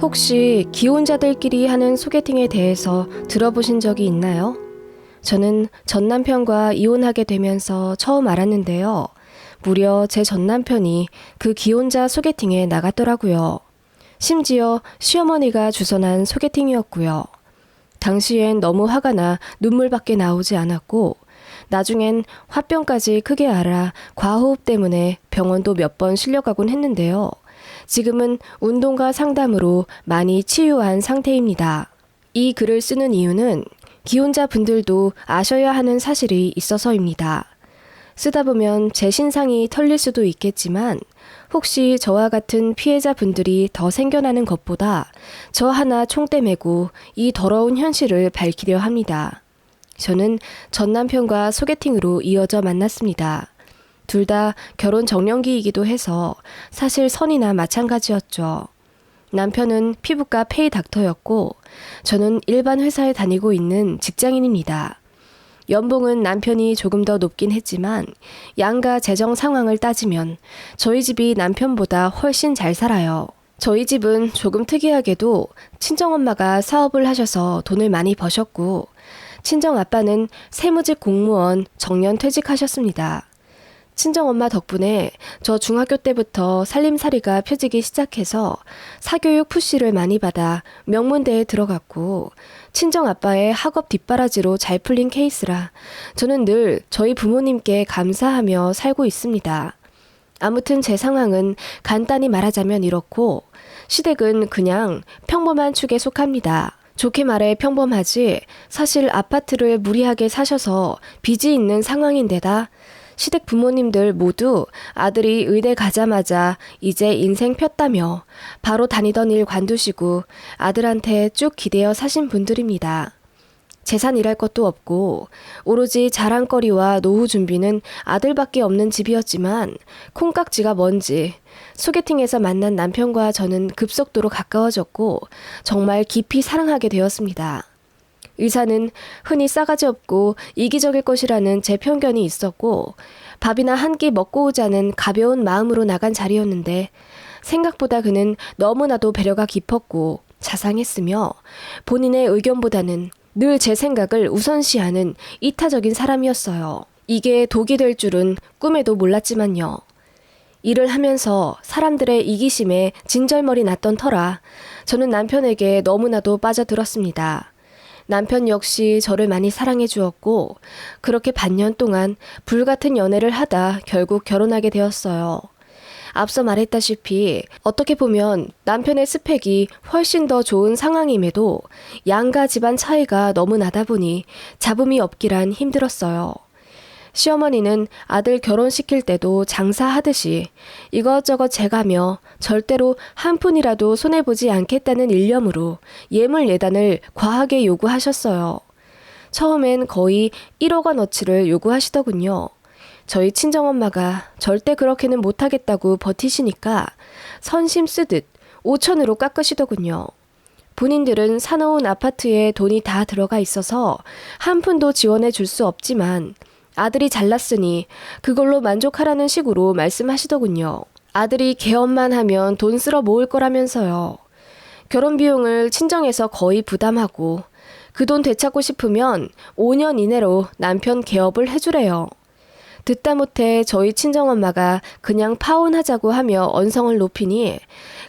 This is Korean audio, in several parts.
혹시 기혼자들끼리 하는 소개팅에 대해서 들어보신 적이 있나요? 저는 전 남편과 이혼하게 되면서 처음 알았는데요. 무려 제 전 남편이 그 기혼자 소개팅에 나갔더라고요. 심지어 시어머니가 주선한 소개팅이었고요. 당시엔 너무 화가 나 눈물밖에 나오지 않았고 나중엔 화병까지 크게 앓아 과호흡 때문에 병원도 몇 번 실려가곤 했는데요. 지금은 운동과 상담으로 많이 치유한 상태입니다. 이 글을 쓰는 이유는 기혼자 분들도 아셔야 하는 사실이 있어서입니다. 쓰다 보면 제 신상이 털릴 수도 있겠지만 혹시 저와 같은 피해자 분들이 더 생겨나는 것보다 저 하나 총대 메고 이 더러운 현실을 밝히려 합니다. 저는 전 남편과 소개팅으로 이어져 만났습니다. 둘 다 결혼 정년기이기도 해서 사실 선이나 마찬가지였죠. 남편은 피부과 페이 닥터였고 저는 일반 회사에 다니고 있는 직장인입니다. 연봉은 남편이 조금 더 높긴 했지만 양가 재정 상황을 따지면 저희 집이 남편보다 훨씬 잘 살아요. 저희 집은 조금 특이하게도 친정엄마가 사업을 하셔서 돈을 많이 버셨고 친정아빠는 세무직 공무원 정년 퇴직하셨습니다. 친정엄마 덕분에 저 중학교 때부터 살림살이가 펴지기 시작해서 사교육 푸시를 많이 받아 명문대에 들어갔고 친정아빠의 학업 뒷바라지로 잘 풀린 케이스라 저는 늘 저희 부모님께 감사하며 살고 있습니다. 아무튼 제 상황은 간단히 말하자면 이렇고 시댁은 그냥 평범한 축에 속합니다. 좋게 말해 평범하지 사실 아파트를 무리하게 사셔서 빚이 있는 상황인데다 시댁 부모님들 모두 아들이 의대 가자마자 이제 인생 폈다며 바로 다니던 일 관두시고 아들한테 쭉 기대어 사신 분들입니다. 재산이랄 것도 없고 오로지 자랑거리와 노후 준비는 아들밖에 없는 집이었지만 콩깍지가 뭔지 소개팅에서 만난 남편과 저는 급속도로 가까워졌고 정말 깊이 사랑하게 되었습니다. 의사는 흔히 싸가지 없고 이기적일 것이라는 제 편견이 있었고 밥이나 한 끼 먹고 오자는 가벼운 마음으로 나간 자리였는데 생각보다 그는 너무나도 배려가 깊었고 자상했으며 본인의 의견보다는 늘 제 생각을 우선시하는 이타적인 사람이었어요. 이게 독이 될 줄은 꿈에도 몰랐지만요. 일을 하면서 사람들의 이기심에 진절머리 났던 터라 저는 남편에게 너무나도 빠져들었습니다. 남편 역시 저를 많이 사랑해 주었고 그렇게 반년 동안 불같은 연애를 하다 결국 결혼하게 되었어요. 앞서 말했다시피 어떻게 보면 남편의 스펙이 훨씬 더 좋은 상황임에도 양가 집안 차이가 너무 나다 보니 잡음이 없기란 힘들었어요. 시어머니는 아들 결혼시킬 때도 장사하듯이 이것저것 재가며 절대로 한 푼이라도 손해보지 않겠다는 일념으로 예물 예단을 과하게 요구하셨어요. 처음엔 거의 1억 원어치를 요구하시더군요. 저희 친정엄마가 절대 그렇게는 못하겠다고 버티시니까 선심 쓰듯 5천으로 깎으시더군요. 본인들은 사놓은 아파트에 돈이 다 들어가 있어서 한 푼도 지원해 줄 수 없지만 아들이 잘났으니 그걸로 만족하라는 식으로 말씀하시더군요. 아들이 개업만 하면 돈 쓸어 모을 거라면서요. 결혼 비용을 친정에서 거의 부담하고 그 돈 되찾고 싶으면 5년 이내로 남편 개업을 해주래요. 듣다 못해 저희 친정엄마가 그냥 파혼하자고 하며 언성을 높이니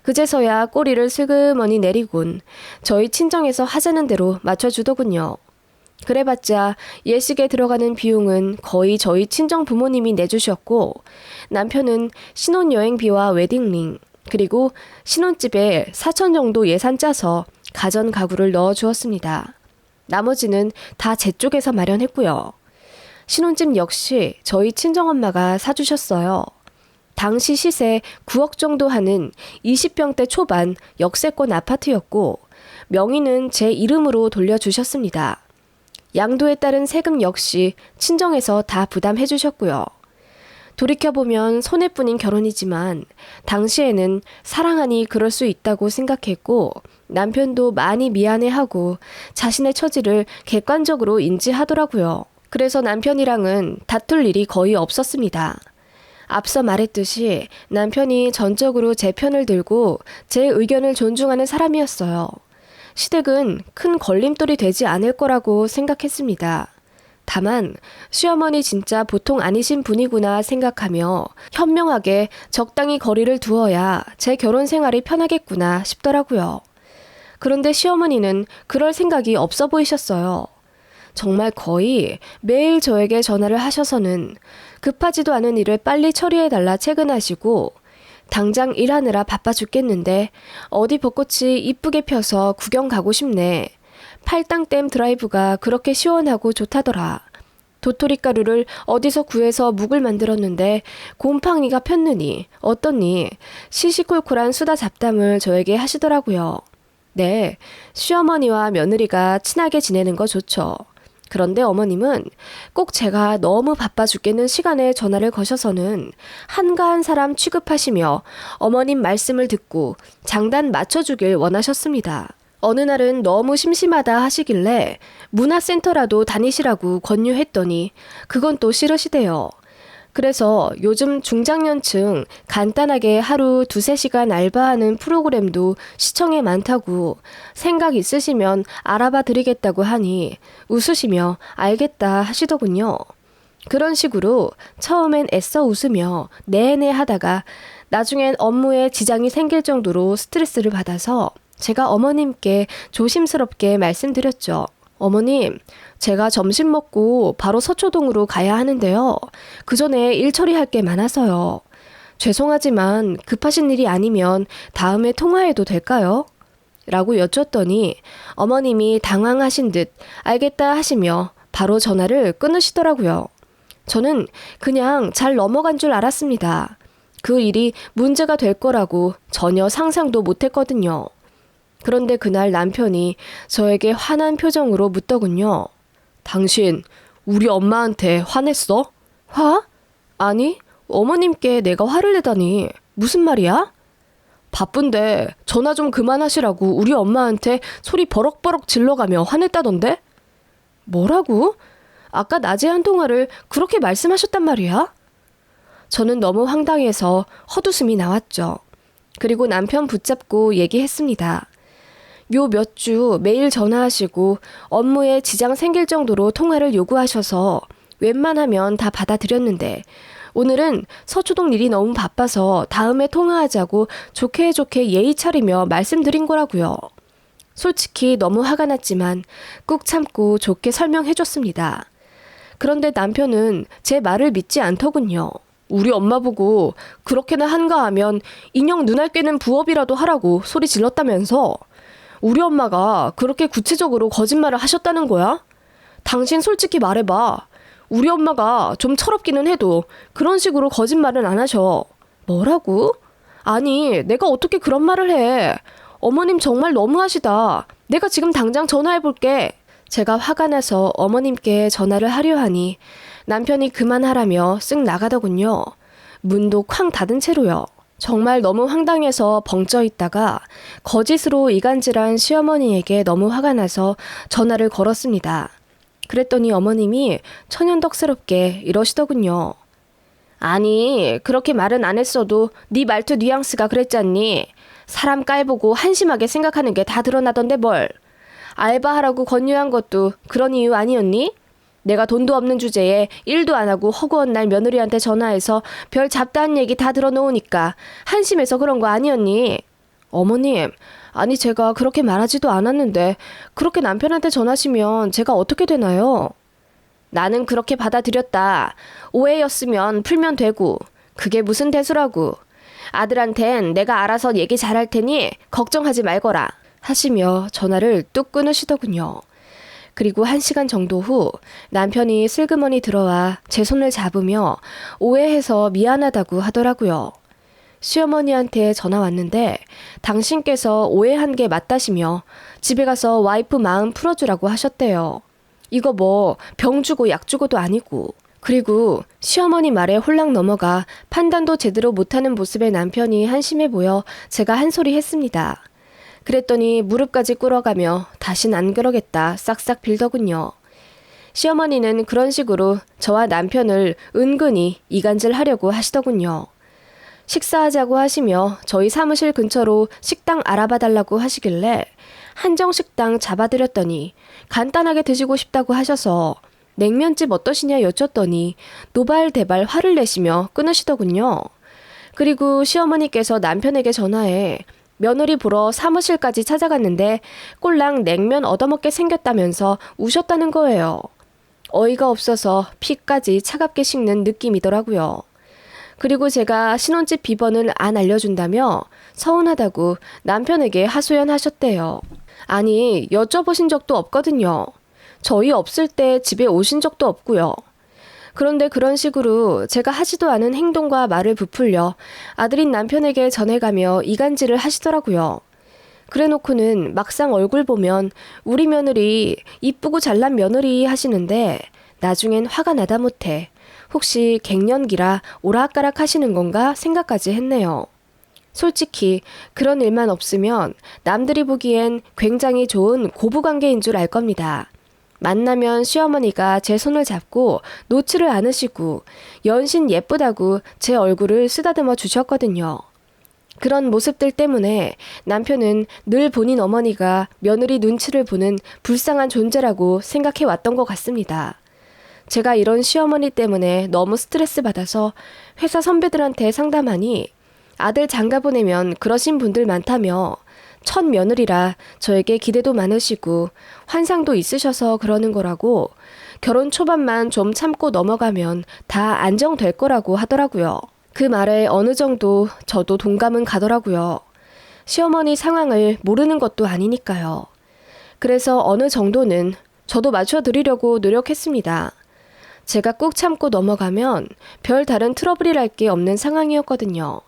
그제서야 꼬리를 슬그머니 내리곤 저희 친정에서 하자는 대로 맞춰주더군요. 그래봤자 예식에 들어가는 비용은 거의 저희 친정 부모님이 내주셨고 남편은 신혼여행비와 웨딩링 그리고 신혼집에 4천 정도 예산 짜서 가전 가구를 넣어주었습니다. 나머지는 다 제 쪽에서 마련했고요. 신혼집 역시 저희 친정엄마가 사주셨어요. 당시 시세 9억 정도 하는 20평대 초반 역세권 아파트였고 명의는 제 이름으로 돌려주셨습니다. 양도에 따른 세금 역시 친정에서 다 부담해 주셨고요. 돌이켜보면 손해뿐인 결혼이지만 당시에는 사랑하니 그럴 수 있다고 생각했고 남편도 많이 미안해하고 자신의 처지를 객관적으로 인지하더라고요. 그래서 남편이랑은 다툴 일이 거의 없었습니다. 앞서 말했듯이 남편이 전적으로 제 편을 들고 제 의견을 존중하는 사람이었어요. 시댁은 큰 걸림돌이 되지 않을 거라고 생각했습니다. 다만 시어머니 진짜 보통 아니신 분이구나 생각하며 현명하게 적당히 거리를 두어야 제 결혼 생활이 편하겠구나 싶더라고요. 그런데 시어머니는 그럴 생각이 없어 보이셨어요. 정말 거의 매일 저에게 전화를 하셔서는 급하지도 않은 일을 빨리 처리해달라 채근하시고 당장 일하느라 바빠 죽겠는데 어디 벚꽃이 이쁘게 펴서 구경 가고 싶네. 팔당댐 드라이브가 그렇게 시원하고 좋다더라. 도토리가루를 어디서 구해서 묵을 만들었는데 곰팡이가 폈느니 어떻니? 시시콜콜한 수다 잡담을 저에게 하시더라고요. 네, 시어머니와 며느리가 친하게 지내는 거 좋죠. 그런데 어머님은 꼭 제가 너무 바빠 죽겠는 시간에 전화를 거셔서는 한가한 사람 취급하시며 어머님 말씀을 듣고 장단 맞춰주길 원하셨습니다. 어느 날은 너무 심심하다 하시길래 문화센터라도 다니시라고 권유했더니 그건 또 싫으시대요. 그래서 요즘 중장년층 간단하게 하루 2-3시간 알바하는 프로그램도 시청에 많다고 생각 있으시면 알아봐 드리겠다고 하니 웃으시며 알겠다 하시더군요. 그런 식으로 처음엔 애써 웃으며 내내 하다가 나중엔 업무에 지장이 생길 정도로 스트레스를 받아서 제가 어머님께 조심스럽게 말씀드렸죠. 어머님, 제가 점심 먹고 바로 서초동으로 가야 하는데요. 그 전에 일 처리할 게 많아서요. 죄송하지만 급하신 일이 아니면 다음에 통화해도 될까요? 라고 여쭸더니 어머님이 당황하신 듯 알겠다 하시며 바로 전화를 끊으시더라고요. 저는 그냥 잘 넘어간 줄 알았습니다. 그 일이 문제가 될 거라고 전혀 상상도 못했거든요. 그런데 그날 남편이 저에게 화난 표정으로 묻더군요. 당신 우리 엄마한테 화냈어? 화? 아니, 어머님께 내가 화를 내다니. 무슨 말이야? 바쁜데 전화 좀 그만하시라고 우리 엄마한테 소리 버럭버럭 질러가며 화냈다던데? 뭐라고? 아까 낮에 한 통화를 그렇게 말씀하셨단 말이야? 저는 너무 황당해서 헛웃음이 나왔죠. 그리고 남편 붙잡고 얘기했습니다. 요 몇 주 매일 전화하시고 업무에 지장 생길 정도로 통화를 요구하셔서 웬만하면 다 받아들였는데 오늘은 서초동 일이 너무 바빠서 다음에 통화하자고 좋게 예의 차리며 말씀드린 거라고요. 솔직히 너무 화가 났지만 꾹 참고 좋게 설명해줬습니다. 그런데 남편은 제 말을 믿지 않더군요. 우리 엄마 보고 그렇게나 한가하면 인형 눈알 꿰는 부업이라도 하라고 소리 질렀다면서. 우리 엄마가 그렇게 구체적으로 거짓말을 하셨다는 거야? 당신 솔직히 말해봐. 우리 엄마가 좀 철없기는 해도 그런 식으로 거짓말은 안 하셔. 뭐라고? 아니, 내가 어떻게 그런 말을 해. 어머님 정말 너무하시다. 내가 지금 당장 전화해볼게. 제가 화가 나서 어머님께 전화를 하려 하니 남편이 그만하라며 쓱 나가더군요. 문도 쾅 닫은 채로요. 정말 너무 황당해서 벙쪄 있다가 거짓으로 이간질한 시어머니에게 너무 화가 나서 전화를 걸었습니다. 그랬더니 어머님이 천연덕스럽게 이러시더군요. 아니, 그렇게 말은 안 했어도 네 말투 뉘앙스가 그랬잖니. 사람 깔보고 한심하게 생각하는 게 다 드러나던데 뭘. 알바하라고 권유한 것도 그런 이유 아니었니? 내가 돈도 없는 주제에 일도 안 하고 허구한 날 며느리한테 전화해서 별 잡다한 얘기 다 들어놓으니까 한심해서 그런 거 아니었니? 어머님, 아니 제가 그렇게 말하지도 않았는데 그렇게 남편한테 전하시면 제가 어떻게 되나요? 나는 그렇게 받아들였다. 오해였으면 풀면 되고 그게 무슨 대수라고. 아들한텐 내가 알아서 얘기 잘할 테니 걱정하지 말거라 하시며 전화를 뚝 끊으시더군요. 그리고 1시간 정도 후 남편이 슬그머니 들어와 제 손을 잡으며 오해해서 미안하다고 하더라고요. 시어머니한테 전화 왔는데 당신께서 오해한 게 맞다시며 집에 가서 와이프 마음 풀어주라고 하셨대요. 이거 뭐 병 주고 약 주고도 아니고. 그리고 시어머니 말에 홀랑 넘어가 판단도 제대로 못하는 모습의 남편이 한심해 보여 제가 한 소리 했습니다. 그랬더니 무릎까지 꿇어가며 다신 안 그러겠다 싹싹 빌더군요. 시어머니는 그런 식으로 저와 남편을 은근히 이간질하려고 하시더군요. 식사하자고 하시며 저희 사무실 근처로 식당 알아봐달라고 하시길래 한정식당 잡아드렸더니 간단하게 드시고 싶다고 하셔서 냉면집 어떠시냐 여쭸더니 노발대발 화를 내시며 끊으시더군요. 그리고 시어머니께서 남편에게 전화해 며느리 보러 사무실까지 찾아갔는데 꼴랑 냉면 얻어먹게 생겼다면서 우셨다는 거예요. 어이가 없어서 피까지 차갑게 식는 느낌이더라고요. 그리고 제가 신혼집 비번을 안 알려준다며 서운하다고 남편에게 하소연하셨대요. 아니, 여쭤보신 적도 없거든요. 저희 없을 때 집에 오신 적도 없고요. 그런데 그런 식으로 제가 하지도 않은 행동과 말을 부풀려 아들인 남편에게 전해가며 이간질을 하시더라고요. 그래놓고는 막상 얼굴 보면 우리 며느리 이쁘고 잘난 며느리 하시는데 나중엔 화가 나다 못해 혹시 갱년기라 오락가락 하시는 건가 생각까지 했네요. 솔직히 그런 일만 없으면 남들이 보기엔 굉장히 좋은 고부관계인 줄 알 겁니다. 만나면 시어머니가 제 손을 잡고 놓지를 않으시고 연신 예쁘다고 제 얼굴을 쓰다듬어 주셨거든요. 그런 모습들 때문에 남편은 늘 본인 어머니가 며느리 눈치를 보는 불쌍한 존재라고 생각해 왔던 것 같습니다. 제가 이런 시어머니 때문에 너무 스트레스 받아서 회사 선배들한테 상담하니 아들 장가 보내면 그러신 분들 많다며 첫 며느리라 저에게 기대도 많으시고 환상도 있으셔서 그러는 거라고 결혼 초반만 좀 참고 넘어가면 다 안정될 거라고 하더라고요. 그 말에 어느 정도 저도 동감은 가더라고요. 시어머니 상황을 모르는 것도 아니니까요. 그래서 어느 정도는 저도 맞춰드리려고 노력했습니다. 제가 꾹 참고 넘어가면 별 다른 트러블이랄 게 없는 상황이었거든요.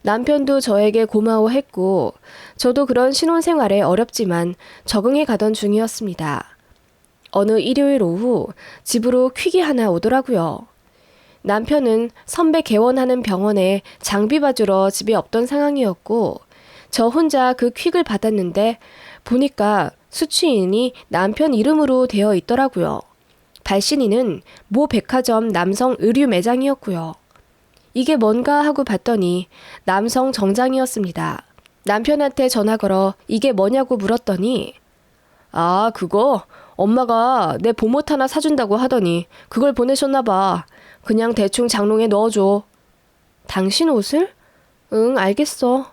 남편도 저에게 고마워했고 저도 그런 신혼생활에 어렵지만 적응해 가던 중이었습니다. 어느 일요일 오후 집으로 퀵이 하나 오더라고요. 남편은 선배 개원하는 병원에 장비 봐주러 집에 없던 상황이었고 저 혼자 그 퀵을 받았는데 보니까 수취인이 남편 이름으로 되어 있더라고요. 발신인은 모 백화점 남성 의류 매장이었고요. 이게 뭔가 하고 봤더니 남성 정장이었습니다. 남편한테 전화 걸어 이게 뭐냐고 물었더니 아, 그거 엄마가 내 봄옷 하나 사준다고 하더니 그걸 보내셨나 봐. 그냥 대충 장롱에 넣어줘. 당신 옷을? 응, 알겠어.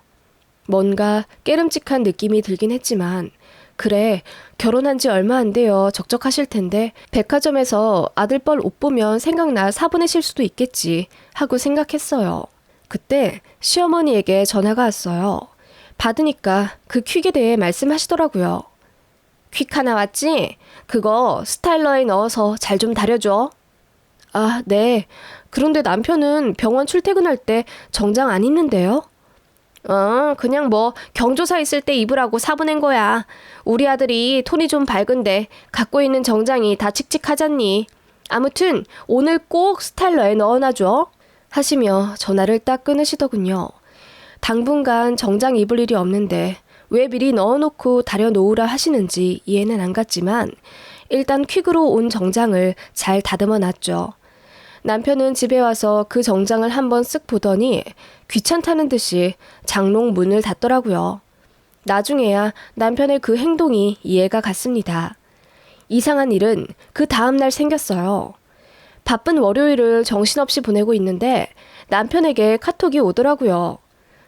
뭔가 깨름직한 느낌이 들긴 했지만 그래, 결혼한 지 얼마 안 돼요. 적적하실 텐데 백화점에서 아들뻘 옷 보면 생각나 사보내실 수도 있겠지 하고 생각했어요. 그때 시어머니에게 전화가 왔어요. 받으니까 그 퀵에 대해 말씀하시더라고요. 퀵 하나 왔지? 그거 스타일러에 넣어서 잘 좀 다려줘. 아, 네. 그런데 남편은 병원 출퇴근할 때 정장 안 입는데요? 그냥 뭐 경조사 있을 때 입으라고 사보낸 거야. 우리 아들이 톤이 좀 밝은데 갖고 있는 정장이 다 칙칙하잖니. 아무튼 오늘 꼭 스타일러에 넣어놔줘. 하시며 전화를 딱 끊으시더군요. 당분간 정장 입을 일이 없는데 왜 미리 넣어놓고 다려놓으라 하시는지 이해는 안 갔지만 일단 퀵으로 온 정장을 잘 다듬어 놨죠. 남편은 집에 와서 그 정장을 한번 쓱 보더니 귀찮다는 듯이 장롱 문을 닫더라고요. 나중에야 남편의 그 행동이 이해가 갔습니다. 이상한 일은 그 다음날 생겼어요. 바쁜 월요일을 정신없이 보내고 있는데 남편에게 카톡이 오더라고요.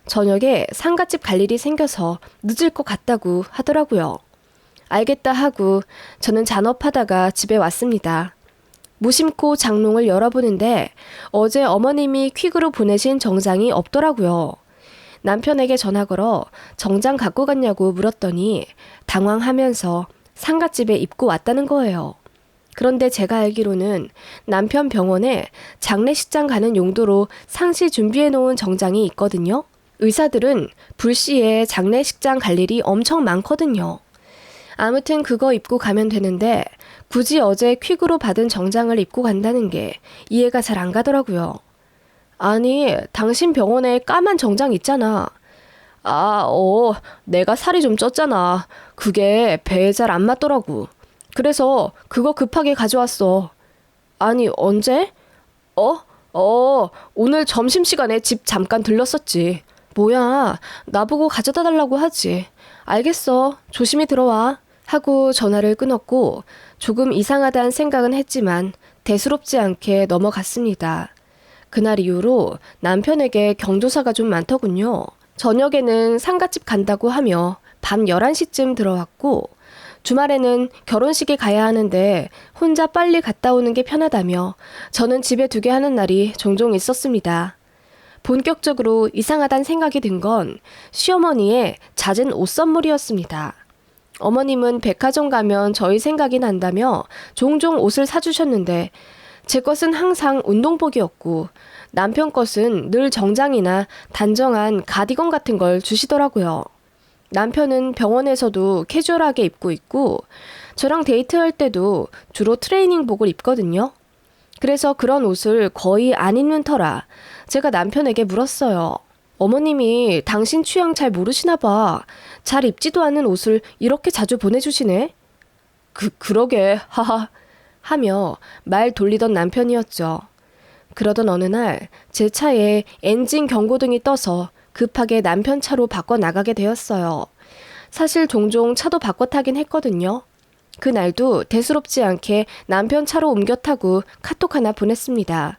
저녁에 상가집 갈 일이 생겨서 늦을 것 같다고 하더라고요. 알겠다 하고 저는 잔업하다가 집에 왔습니다. 무심코 장롱을 열어보는데 어제 어머님이 퀵으로 보내신 정장이 없더라고요. 남편에게 전화 걸어 정장 갖고 갔냐고 물었더니 당황하면서 상갓집에 입고 왔다는 거예요. 그런데 제가 알기로는 남편 병원에 장례식장 가는 용도로 상시 준비해 놓은 정장이 있거든요. 의사들은 불시에 장례식장 갈 일이 엄청 많거든요. 아무튼 그거 입고 가면 되는데 굳이 어제 퀵으로 받은 정장을 입고 간다는 게 이해가 잘 안 가더라고요. 아니, 당신 병원에 까만 정장 있잖아. 내가 살이 좀 쪘잖아. 그게 배에 잘 안 맞더라고. 그래서 그거 급하게 가져왔어. 아니, 언제? 오늘 점심시간에 집 잠깐 들렀었지. 뭐야, 나보고 가져다 달라고 하지. 알겠어. 조심히 들어와. 하고 전화를 끊었고 조금 이상하다는 생각은 했지만 대수롭지 않게 넘어갔습니다. 그날 이후로 남편에게 경조사가 좀 많더군요. 저녁에는 상가집 간다고 하며 밤 11시쯤 들어왔고 주말에는 결혼식에 가야 하는데 혼자 빨리 갔다 오는 게 편하다며 저는 집에 두게 하는 날이 종종 있었습니다. 본격적으로 이상하단 생각이 든 건 시어머니의 잦은 옷 선물이었습니다. 어머님은 백화점 가면 저희 생각이 난다며 종종 옷을 사주셨는데 제 것은 항상 운동복이었고 남편 것은 늘 정장이나 단정한 가디건 같은 걸 주시더라고요. 남편은 병원에서도 캐주얼하게 입고 있고 저랑 데이트할 때도 주로 트레이닝복을 입거든요. 그래서 그런 옷을 거의 안 입는 터라 제가 남편에게 물었어요. 어머님이 당신 취향 잘 모르시나 봐. 잘 입지도 않는 옷을 이렇게 자주 보내주시네. 그러게 하하 하며 말 돌리던 남편이었죠. 그러던 어느 날 제 차에 엔진 경고등이 떠서 급하게 남편 차로 바꿔 나가게 되었어요. 사실 종종 차도 바꿔 타긴 했거든요. 그날도 대수롭지 않게 남편 차로 옮겨 타고 카톡 하나 보냈습니다.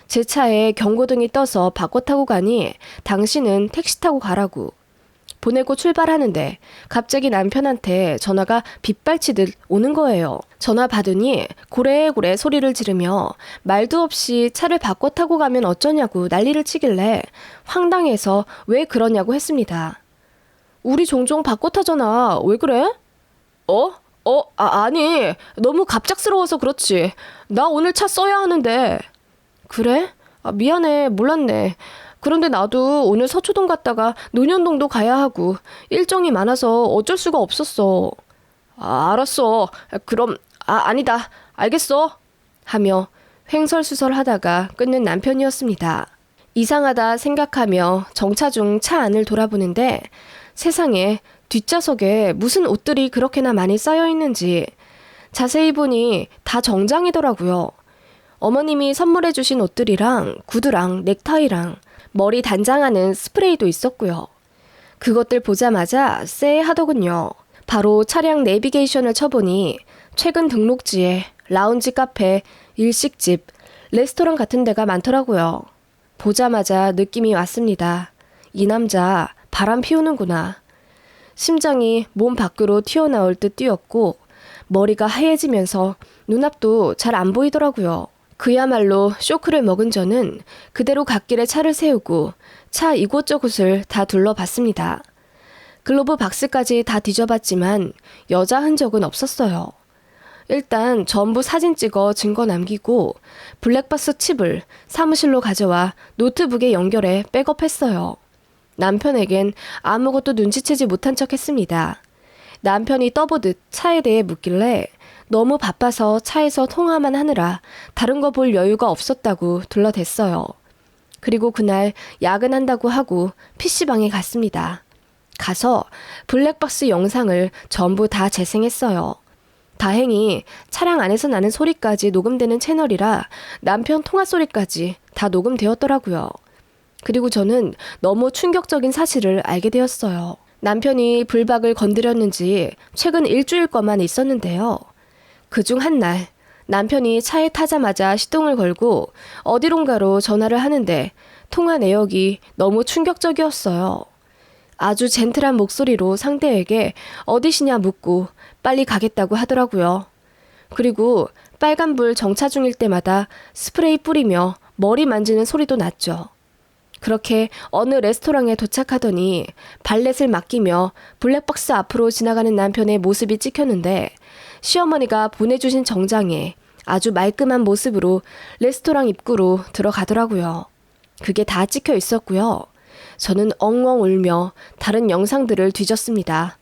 제 차에 경고등이 떠서 바꿔 타고 가니 당신은 택시 타고 가라고. 보내고 출발하는데 갑자기 남편한테 전화가 빗발치듯 오는 거예요. 전화 받으니 고래고래 소리를 지르며 말도 없이 차를 바꿔 타고 가면 어쩌냐고 난리를 치길래 황당해서 왜 그러냐고 했습니다. 우리 종종 바꿔 타잖아. 왜 그래? 아니, 너무 갑작스러워서 그렇지. 나 오늘 차 써야 하는데. 그래? 미안해, 몰랐네. 그런데 나도 오늘 서초동 갔다가 논현동도 가야 하고 일정이 많아서 어쩔 수가 없었어. 알았어. 그럼 아니다. 알겠어. 하며 횡설수설하다가 끊는 남편이었습니다. 이상하다 생각하며 정차 중 차 안을 돌아보는데 세상에 뒷좌석에 무슨 옷들이 그렇게나 많이 쌓여 있는지 자세히 보니 다 정장이더라고요. 어머님이 선물해 주신 옷들이랑 구두랑 넥타이랑 머리 단장하는 스프레이도 있었고요. 그것들 보자마자 쎄하더군요. 바로 차량 내비게이션을 쳐보니 최근 등록지에 라운지 카페, 일식집, 레스토랑 같은 데가 많더라고요. 보자마자 느낌이 왔습니다. 이 남자 바람 피우는구나. 심장이 몸 밖으로 튀어나올 듯 뛰었고 머리가 하얘지면서 눈앞도 잘 안 보이더라고요. 그야말로 쇼크를 먹은 저는 그대로 갓길에 차를 세우고 차 이곳저곳을 다 둘러봤습니다. 글로브 박스까지 다 뒤져봤지만 여자 흔적은 없었어요. 일단 전부 사진 찍어 증거 남기고 블랙박스 칩을 사무실로 가져와 노트북에 연결해 백업했어요. 남편에겐 아무것도 눈치채지 못한 척 했습니다. 남편이 떠보듯 차에 대해 묻길래 너무 바빠서 차에서 통화만 하느라 다른 거 볼 여유가 없었다고 둘러댔어요. 그리고 그날 야근한다고 하고 PC방에 갔습니다. 가서 블랙박스 영상을 전부 다 재생했어요. 다행히 차량 안에서 나는 소리까지 녹음되는 채널이라 남편 통화 소리까지 다 녹음되었더라고요. 그리고 저는 너무 충격적인 사실을 알게 되었어요. 남편이 불박을 건드렸는지 최근 일주일 거만 있었는데요. 그중 한 날 남편이 차에 타자마자 시동을 걸고 어디론가로 전화를 하는데 통화 내역이 너무 충격적이었어요. 아주 젠틀한 목소리로 상대에게 어디시냐 묻고 빨리 가겠다고 하더라고요. 그리고 빨간불 정차 중일 때마다 스프레이 뿌리며 머리 만지는 소리도 났죠. 그렇게 어느 레스토랑에 도착하더니 발렛을 맡기며 블랙박스 앞으로 지나가는 남편의 모습이 찍혔는데 시어머니가 보내주신 정장에 아주 말끔한 모습으로 레스토랑 입구로 들어가더라고요. 그게 다 찍혀 있었고요. 저는 엉엉 울며 다른 영상들을 뒤졌습니다.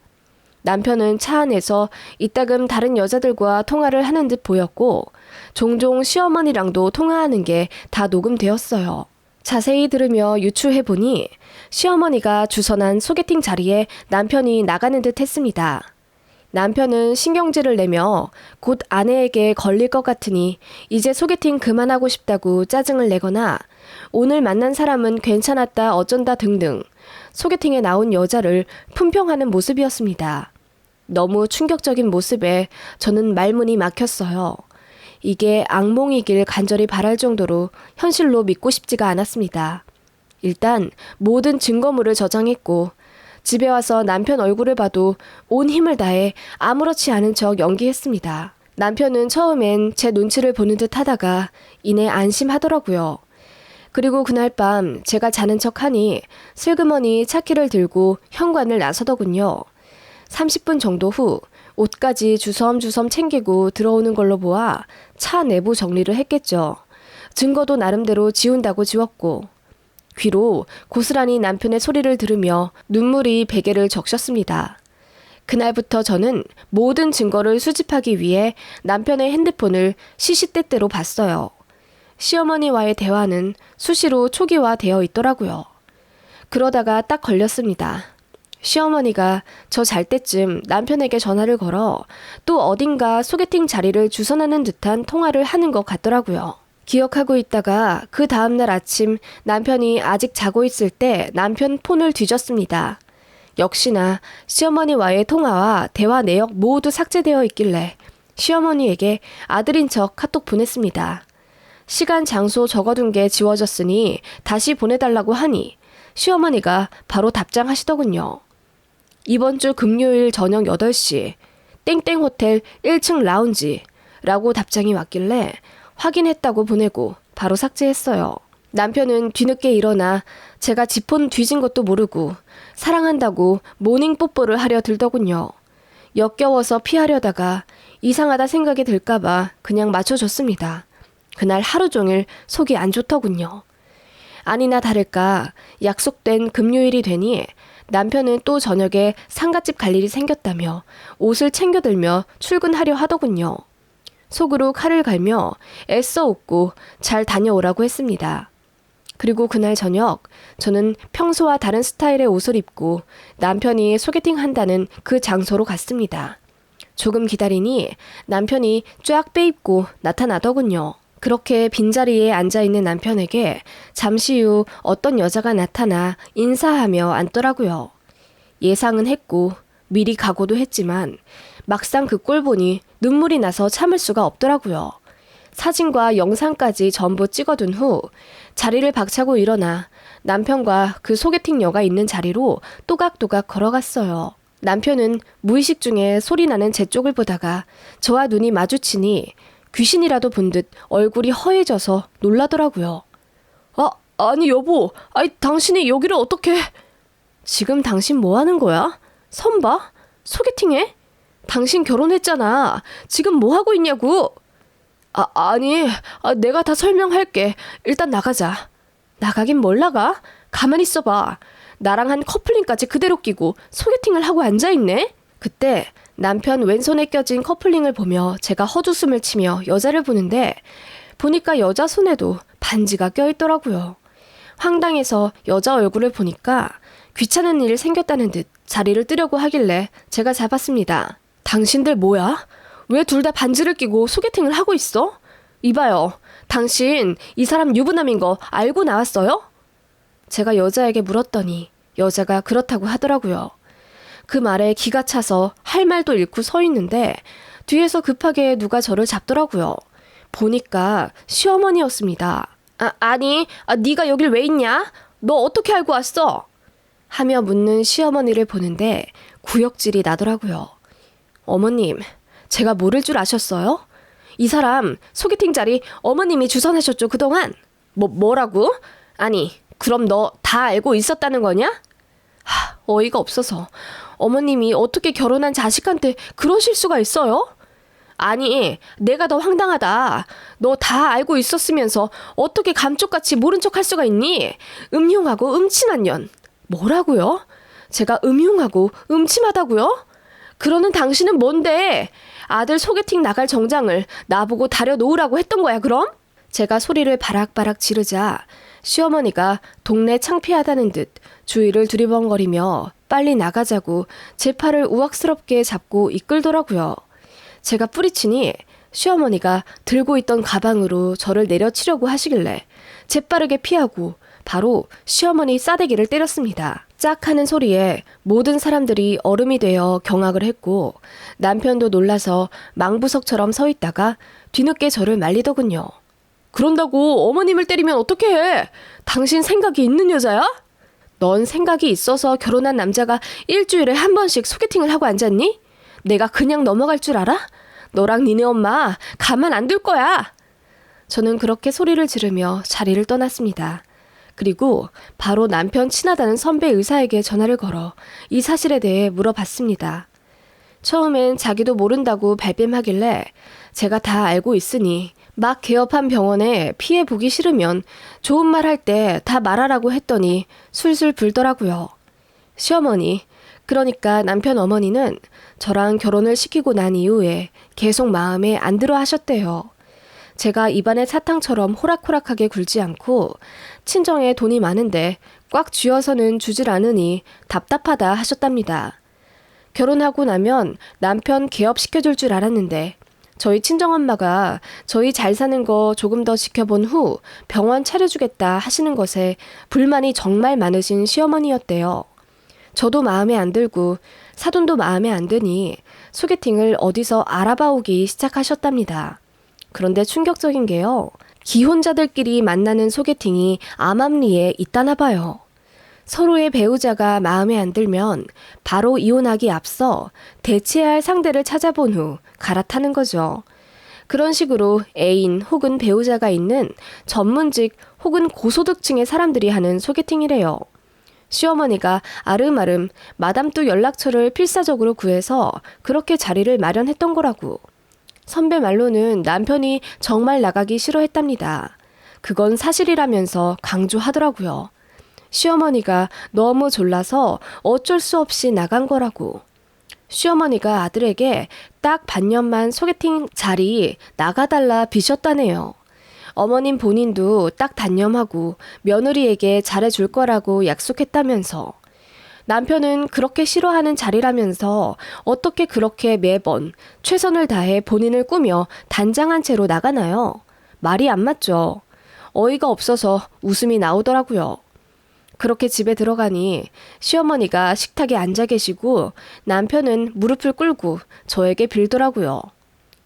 남편은 차 안에서 이따금 다른 여자들과 통화를 하는 듯 보였고 종종 시어머니랑도 통화하는 게 다 녹음되었어요. 자세히 들으며 유추해보니 시어머니가 주선한 소개팅 자리에 남편이 나가는 듯 했습니다. 남편은 신경질을 내며 곧 아내에게 걸릴 것 같으니 이제 소개팅 그만하고 싶다고 짜증을 내거나 오늘 만난 사람은 괜찮았다 어쩐다 등등 소개팅에 나온 여자를 품평하는 모습이었습니다. 너무 충격적인 모습에 저는 말문이 막혔어요. 이게 악몽이길 간절히 바랄 정도로 현실로 믿고 싶지가 않았습니다. 일단 모든 증거물을 저장했고 집에 와서 남편 얼굴을 봐도 온 힘을 다해 아무렇지 않은 척 연기했습니다. 남편은 처음엔 제 눈치를 보는 듯 하다가 이내 안심하더라고요. 그리고 그날 밤 제가 자는 척하니 슬그머니 차키를 들고 현관을 나서더군요. 30분 정도 후 옷까지 주섬주섬 챙기고 들어오는 걸로 보아 차 내부 정리를 했겠죠. 증거도 나름대로 지운다고 지웠고 귀로 고스란히 남편의 소리를 들으며 눈물이 베개를 적셨습니다. 그날부터 저는 모든 증거를 수집하기 위해 남편의 핸드폰을 시시때때로 봤어요. 시어머니와의 대화는 수시로 초기화되어 있더라고요. 그러다가 딱 걸렸습니다. 시어머니가 저 잘 때쯤 남편에게 전화를 걸어 또 어딘가 소개팅 자리를 주선하는 듯한 통화를 하는 것 같더라고요. 기억하고 있다가 그 다음날 아침 남편이 아직 자고 있을 때 남편 폰을 뒤졌습니다. 역시나 시어머니와의 통화와 대화 내역 모두 삭제되어 있길래 시어머니에게 아들인 척 카톡 보냈습니다. 시간 장소 적어둔 게 지워졌으니 다시 보내달라고 하니 시어머니가 바로 답장하시더군요. 이번 주 금요일 저녁 8시 땡땡 호텔 1층 라운지라고 답장이 왔길래 확인했다고 보내고 바로 삭제했어요. 남편은 뒤늦게 일어나 제가 지폰 뒤진 것도 모르고 사랑한다고 모닝 뽀뽀를 하려 들더군요. 역겨워서 피하려다가 이상하다 생각이 들까봐 그냥 맞춰줬습니다. 그날 하루 종일 속이 안 좋더군요. 아니나 다를까 약속된 금요일이 되니 남편은 또 저녁에 상가집 갈 일이 생겼다며 옷을 챙겨들며 출근하려 하더군요. 속으로 칼을 갈며 애써 웃고 잘 다녀오라고 했습니다. 그리고 그날 저녁 저는 평소와 다른 스타일의 옷을 입고 남편이 소개팅 한다는 그 장소로 갔습니다. 조금 기다리니 남편이 쫙 빼입고 나타나더군요. 그렇게 빈자리에 앉아있는 남편에게 잠시 후 어떤 여자가 나타나 인사하며 앉더라고요. 예상은 했고 미리 각오도 했지만 막상 그 꼴 보니 눈물이 나서 참을 수가 없더라고요. 사진과 영상까지 전부 찍어둔 후 자리를 박차고 일어나 남편과 그 소개팅녀가 있는 자리로 또각또각 걸어갔어요. 남편은 무의식 중에 소리 나는 제 쪽을 보다가 저와 눈이 마주치니 귀신이라도 본 듯 얼굴이 허해져서 놀라더라고요. 아니 여보, 당신이 여기를 어떻게... 지금 당신 뭐 하는 거야? 선봐? 소개팅해? 당신 결혼했잖아. 지금 뭐 하고 있냐고. 아니, 내가 다 설명할게. 일단 나가자. 나가긴 뭘 나가? 가만히 있어봐. 나랑 한 커플링까지 그대로 끼고 소개팅을 하고 앉아있네? 그때 남편 왼손에 껴진 커플링을 보며 제가 헛웃음을 치며 여자를 보는데 보니까 여자 손에도 반지가 껴있더라고요. 황당해서 여자 얼굴을 보니까 귀찮은 일 생겼다는 듯 자리를 뜨려고 하길래 제가 잡았습니다. 당신들 뭐야? 왜 둘 다 반지를 끼고 소개팅을 하고 있어? 이봐요. 당신 이 사람 유부남인 거 알고 나왔어요? 제가 여자에게 물었더니 여자가 그렇다고 하더라고요. 그 말에 기가 차서 할 말도 잃고 서 있는데 뒤에서 급하게 누가 저를 잡더라고요. 보니까 시어머니였습니다. 아니, 네가 여길 왜 있냐? 너 어떻게 알고 왔어? 하며 묻는 시어머니를 보는데 구역질이 나더라고요. 어머님, 제가 모를 줄 아셨어요? 이 사람 소개팅 자리 어머님이 주선하셨죠 그동안? 뭐라고? 아니, 그럼 너 다 알고 있었다는 거냐? 어이가 없어서 어머님이 어떻게 결혼한 자식한테 그러실 수가 있어요? 아니, 내가 더 황당하다. 너 다 알고 있었으면서 어떻게 감쪽같이 모른 척 할 수가 있니? 음흉하고 음침한 년. 뭐라고요? 제가 음흉하고 음침하다고요? 그러는 당신은 뭔데? 아들 소개팅 나갈 정장을 나보고 다려놓으라고 했던 거야 그럼? 제가 소리를 바락바락 지르자 시어머니가 동네 창피하다는 듯 주위를 두리번거리며 빨리 나가자고 제 팔을 우악스럽게 잡고 이끌더라고요. 제가 뿌리치니 시어머니가 들고 있던 가방으로 저를 내려치려고 하시길래 재빠르게 피하고 바로 시어머니 싸대기를 때렸습니다. 짝 하는 소리에 모든 사람들이 얼음이 되어 경악을 했고 남편도 놀라서 망부석처럼 서 있다가 뒤늦게 저를 말리더군요. 그런다고 어머님을 때리면 어떡해? 당신 생각이 있는 여자야? 넌 생각이 있어서 결혼한 남자가 일주일에 한 번씩 소개팅을 하고 앉았니? 내가 그냥 넘어갈 줄 알아? 너랑 니네 엄마 가만 안 둘 거야. 저는 그렇게 소리를 지르며 자리를 떠났습니다. 그리고 바로 남편 친하다는 선배 의사에게 전화를 걸어 이 사실에 대해 물어봤습니다. 처음엔 자기도 모른다고 발뺌하길래 제가 다 알고 있으니 막 개업한 병원에 피해 보기 싫으면 좋은 말 할 때 다 말하라고 했더니 술술 불더라고요. 시어머니, 그러니까 남편 어머니는 저랑 결혼을 시키고 난 이후에 계속 마음에 안 들어 하셨대요. 제가 입안의 사탕처럼 호락호락하게 굴지 않고 친정에 돈이 많은데 꽉 쥐어서는 주질 않으니 답답하다 하셨답니다. 결혼하고 나면 남편 개업시켜줄 줄 알았는데 저희 친정엄마가 저희 잘 사는 거 조금 더 지켜본 후 병원 차려주겠다 하시는 것에 불만이 정말 많으신 시어머니였대요. 저도 마음에 안 들고 사돈도 마음에 안 드니 소개팅을 어디서 알아봐오기 시작하셨답니다. 그런데 충격적인 게요. 기혼자들끼리 만나는 소개팅이 암암리에 있다나 봐요. 서로의 배우자가 마음에 안 들면 바로 이혼하기 앞서 대체할 상대를 찾아본 후 갈아타는 거죠. 그런 식으로 애인 혹은 배우자가 있는 전문직 혹은 고소득층의 사람들이 하는 소개팅이래요. 시어머니가 아름아름 마담뚜 연락처를 필사적으로 구해서 그렇게 자리를 마련했던 거라고. 선배 말로는 남편이 정말 나가기 싫어했답니다. 그건 사실이라면서 강조하더라고요. 시어머니가 너무 졸라서 어쩔 수 없이 나간 거라고. 시어머니가 아들에게 딱 반년만 소개팅 자리 나가달라 비셨다네요. 어머님 본인도 딱 단념하고 며느리에게 잘해줄 거라고 약속했다면서. 남편은 그렇게 싫어하는 자리라면서 어떻게 그렇게 매번 최선을 다해 본인을 꾸며 단장한 채로 나가나요? 말이 안 맞죠. 어이가 없어서 웃음이 나오더라고요. 그렇게 집에 들어가니 시어머니가 식탁에 앉아 계시고 남편은 무릎을 꿇고 저에게 빌더라고요.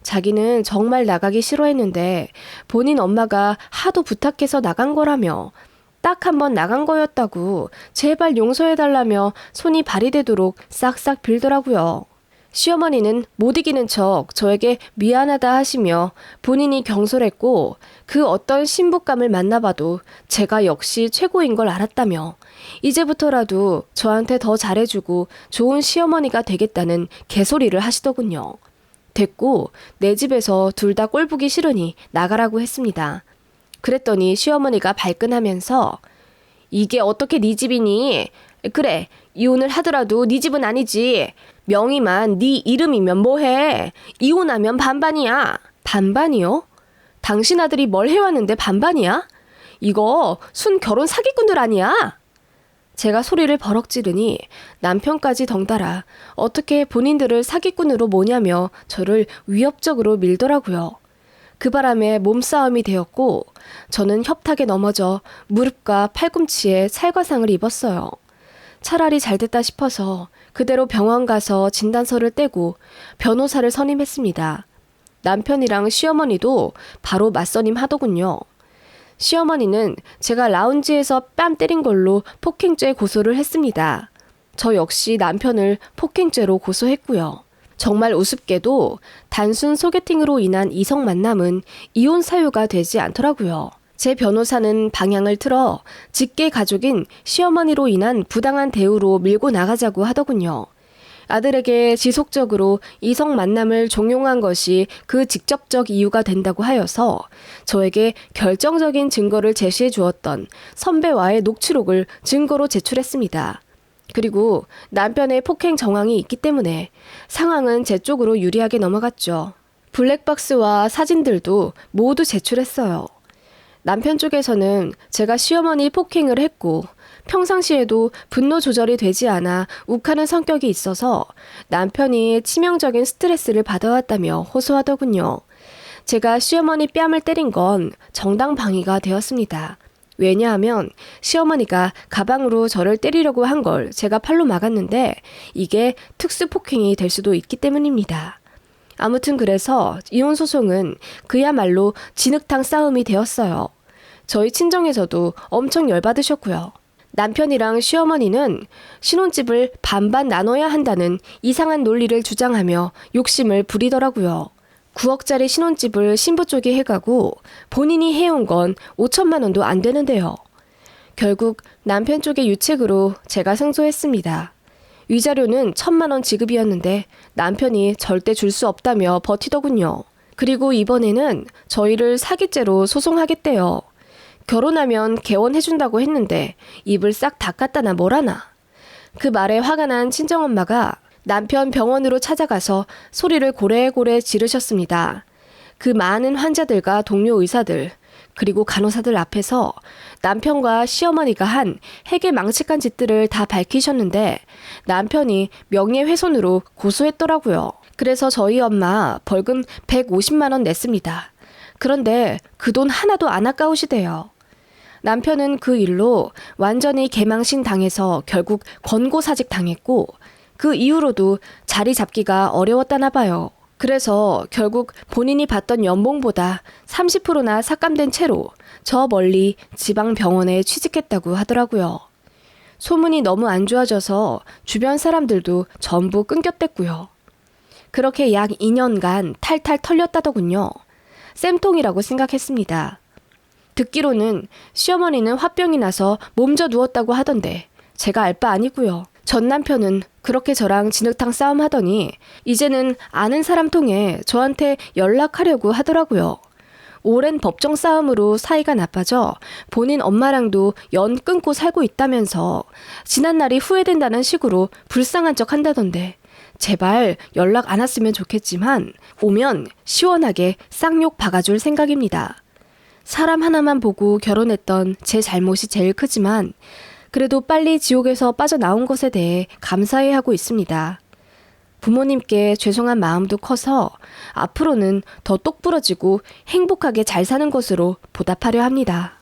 자기는 정말 나가기 싫어했는데 본인 엄마가 하도 부탁해서 나간 거라며 딱 한 번 나간 거였다고 제발 용서해달라며 손이 발이 되도록 싹싹 빌더라고요. 시어머니는 못 이기는 척 저에게 미안하다 하시며 본인이 경솔했고 그 어떤 신부감을 만나봐도 제가 역시 최고인 걸 알았다며 이제부터라도 저한테 더 잘해주고 좋은 시어머니가 되겠다는 개소리를 하시더군요. 됐고 내 집에서 둘 다 꼴보기 싫으니 나가라고 했습니다. 그랬더니 시어머니가 발끈하면서 이게 어떻게 네 집이니? 그래, 이혼을 하더라도 네 집은 아니지. 명의만 네 이름이면 뭐해? 이혼하면 반반이야. 반반이요? 당신 아들이 뭘 해왔는데 반반이야? 이거 순 결혼 사기꾼들 아니야? 제가 소리를 버럭 지르니 남편까지 덩달아 어떻게 본인들을 사기꾼으로 모냐며 저를 위협적으로 밀더라고요. 그 바람에 몸싸움이 되었고 저는 협탁에 넘어져 무릎과 팔꿈치에 찰과상을 입었어요. 차라리 잘됐다 싶어서 그대로 병원 가서 진단서를 떼고 변호사를 선임했습니다. 남편이랑 시어머니도 바로 맞선임 하더군요. 시어머니는 제가 라운지에서 뺨 때린 걸로 폭행죄 고소를 했습니다. 저 역시 남편을 폭행죄로 고소했고요. 정말 우습게도 단순 소개팅으로 인한 이성 만남은 이혼 사유가 되지 않더라고요. 제 변호사는 방향을 틀어 직계 가족인 시어머니로 인한 부당한 대우로 밀고 나가자고 하더군요. 아들에게 지속적으로 이성 만남을 종용한 것이 그 직접적 이유가 된다고 하여서 저에게 결정적인 증거를 제시해 주었던 선배와의 녹취록을 증거로 제출했습니다. 그리고 남편의 폭행 정황이 있기 때문에 상황은 제 쪽으로 유리하게 넘어갔죠. 블랙박스와 사진들도 모두 제출했어요. 남편 쪽에서는 제가 시어머니 폭행을 했고 평상시에도 분노 조절이 되지 않아 욱하는 성격이 있어서 남편이 치명적인 스트레스를 받아왔다며 호소하더군요. 제가 시어머니 뺨을 때린 건 정당방위가 되었습니다. 왜냐하면 시어머니가 가방으로 저를 때리려고 한 걸 제가 팔로 막았는데 이게 특수폭행이 될 수도 있기 때문입니다. 아무튼 그래서 이혼 소송은 그야말로 진흙탕 싸움이 되었어요. 저희 친정에서도 엄청 열받으셨고요. 남편이랑 시어머니는 신혼집을 반반 나눠야 한다는 이상한 논리를 주장하며 욕심을 부리더라고요. 9억짜리 신혼집을 신부 쪽이 해가고 본인이 해온 건 5천만 원도 안 되는데요. 결국 남편 쪽의 유책으로 제가 승소했습니다. 위자료는 1,000만 원 지급이었는데 남편이 절대 줄 수 없다며 버티더군요. 그리고 이번에는 저희를 사기죄로 소송하겠대요. 결혼하면 개원해준다고 했는데 입을 싹 닦았다나 뭐라나. 그 말에 화가 난 친정엄마가 남편 병원으로 찾아가서 소리를 고래고래 지르셨습니다. 그 많은 환자들과 동료 의사들 그리고 간호사들 앞에서 남편과 시어머니가 한 해괴망측한 짓들을 다 밝히셨는데 남편이 명예훼손으로 고소했더라고요. 그래서 저희 엄마 벌금 150만 원 냈습니다. 그런데 그 돈 하나도 안 아까우시대요. 남편은 그 일로 완전히 개망신 당해서 결국 권고사직 당했고 그 이후로도 자리 잡기가 어려웠다나 봐요. 그래서 결국 본인이 받던 연봉보다 30%나 삭감된 채로 저 멀리 지방병원에 취직했다고 하더라고요. 소문이 너무 안 좋아져서 주변 사람들도 전부 끊겼댔고요. 그렇게 약 2년간 탈탈 털렸다더군요. 쌤통이라고 생각했습니다. 듣기로는 시어머니는 화병이 나서 몸져 누웠다고 하던데 제가 알 바 아니고요. 전 남편은 그렇게 저랑 진흙탕 싸움 하더니 이제는 아는 사람 통해 저한테 연락하려고 하더라고요. 오랜 법정 싸움으로 사이가 나빠져 본인 엄마랑도 연 끊고 살고 있다면서 지난날이 후회된다는 식으로 불쌍한 척 한다던데 제발 연락 안 왔으면 좋겠지만 오면 시원하게 쌍욕 박아줄 생각입니다. 사람 하나만 보고 결혼했던 제 잘못이 제일 크지만 그래도 빨리 지옥에서 빠져나온 것에 대해 감사해하고 있습니다. 부모님께 죄송한 마음도 커서 앞으로는 더 똑부러지고 행복하게 잘 사는 것으로 보답하려 합니다.